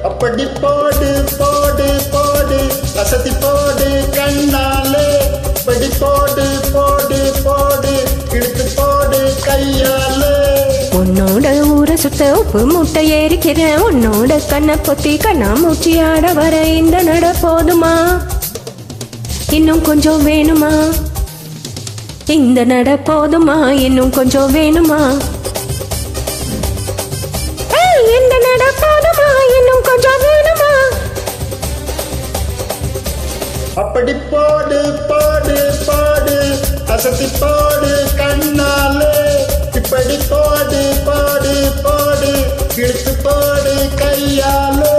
அப்படி போடு போடு போடு அசத்தி போடு கண்ணாலே, படி போடு போடு போடு இழுத்து போடு கையாலே. உன்னோட ஊரை சுத்த உப்பு முட்டை ஏறிக்கிறேன், உன்னோட கண்ணை பொத்தி கண்ணா மூச்சி ஆட வர இந்த நட போதுமா, இன்னும் கொஞ்சம் வேணுமா? இந்த நட போதுமா, இன்னும் கொஞ்சம் வேணுமா? இந்த நட போதுமா, இன்னும் கொஞ்சம் வேணுமா? அப்படி போடு போடு போடு அசத்தி போடு கண்ணாலே, இப்படி போடு போடு போடு இழுத்து போடு கையாலே.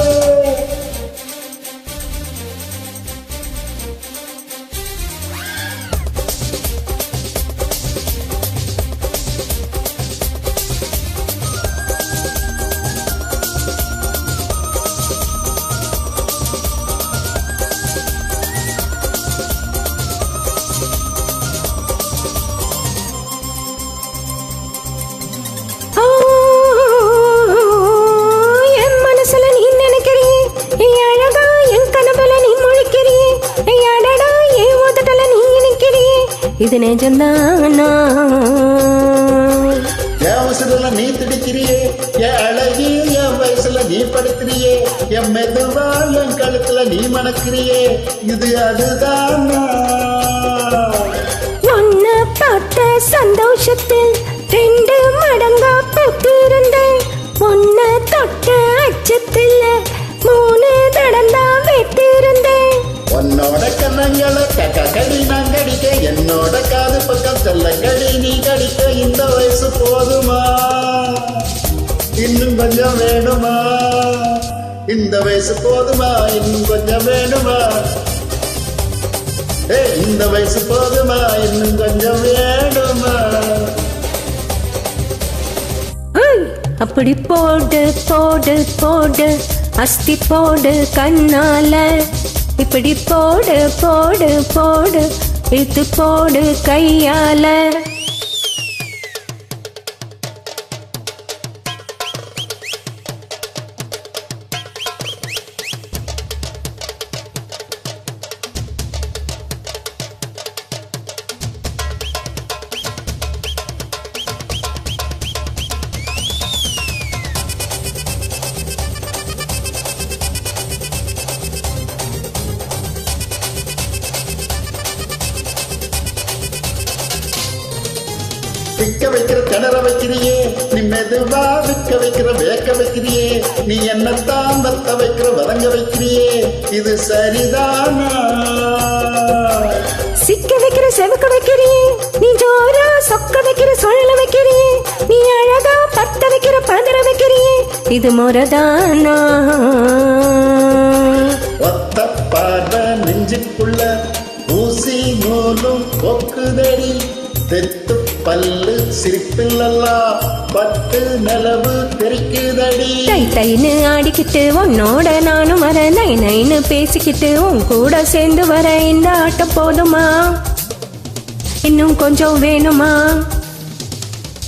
இது நிஜம்தானா? என் வயசுல நீ திடிக்கிறியே, என் அழகி என் வயசுல நீ படுக்கிறியே, என் மெதுவா என் கழுத்துல நீ மணக்கிறியே, இது அதுதானா? ஒன்ன பார்த்த சந்தோஷத்தில் 2 மடங்கா பூத்திருந்தேன், ஒன்ன தொட்ட அச்சத்தில் 3 தடந்தா வெட்டிருந்தேன். உன்னோட கண்ணங்களை கடி நான் கடிக்க, என்னோட காது பக்கம் செல்ல கடி நீ கடிக்க. இந்த வயசு போதுமா, இன்னும் கொஞ்சம் வேணுமா? இந்த வயசு போதுமா, இன்னும் கொஞ்சம் வேணுமா? இந்த வயசு போதுமா, இன்னும் கொஞ்சம் வேணுமா? அப்படி போடு போடு போடு அஸ்தி போடு கண்ணால, இப்படி போடு போடு போடு இழுத்து போடு கையால. விக்க வைக்கிற கிணற வைக்கிறியே, நீ மெதுவா விக்க வைக்கிற வேக்க வைக்கிறியே, நீ என்னத்தான் வத்த வைக்கிற வதங்க வைக்கிறியே, இது சரிதானா? சிக்க வைக்கிற செவக்க வைக்கிறியே, நீ ஜோரா சொக்க வைக்கிற சொல்ல வைக்கிறியே, நீ அழகா பத்த வைக்கிற பதற வைக்கிறியே, இது முறதானா? ஒத்த பார்வை நெஞ்சுக்குள்ள ஊசி நூலும் கொக்குதடி, தெத்து பல்லு சிரிப்பில்லா பட்டு நிலவு தெரிக்குதடி. தை தைன்னு ஆடிக்கிட்டு உன்னோட நானும் வர, நை நைன்னு பேசிக்கிட்டு உன் கூட சேர்ந்து வர இந்த ஆட்டம் போதுமா, இன்னும் கொஞ்சம் வேணுமா?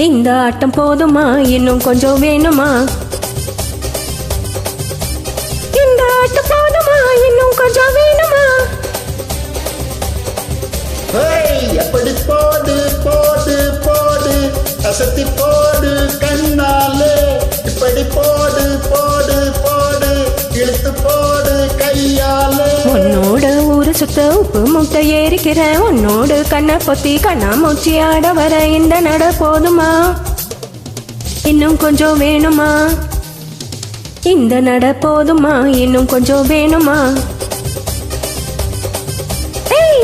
இந்த ஆட்டம் போதுமா, இன்னும் கொஞ்சம் வேணுமா? இந்த ஆட்டம் போதுமா, இன்னும் கொஞ்சம் வேணுமா? எப்படி போடு போடு போடு அசத்தி போடு கண்ணாலே, இப்படி போடு போடு போடு இழுத்து போடு கையாலே. உன்னோட ஊரு சுத்த உப்பு முட்டை ஏறிக்கிறேன், உன்னோடு கண்ணை பொத்தி கண்ணா மூச்சி ஆட வர இந்த நட போதுமா, இன்னும் கொஞ்சம் வேணுமா? இந்த நட போதுமா, இன்னும் கொஞ்சம் வேணுமா?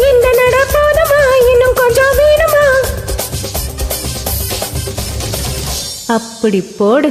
இந்த நட போதுமா, இன்னும் கொஞ்சம் வேணுமா? அப்படி போடு.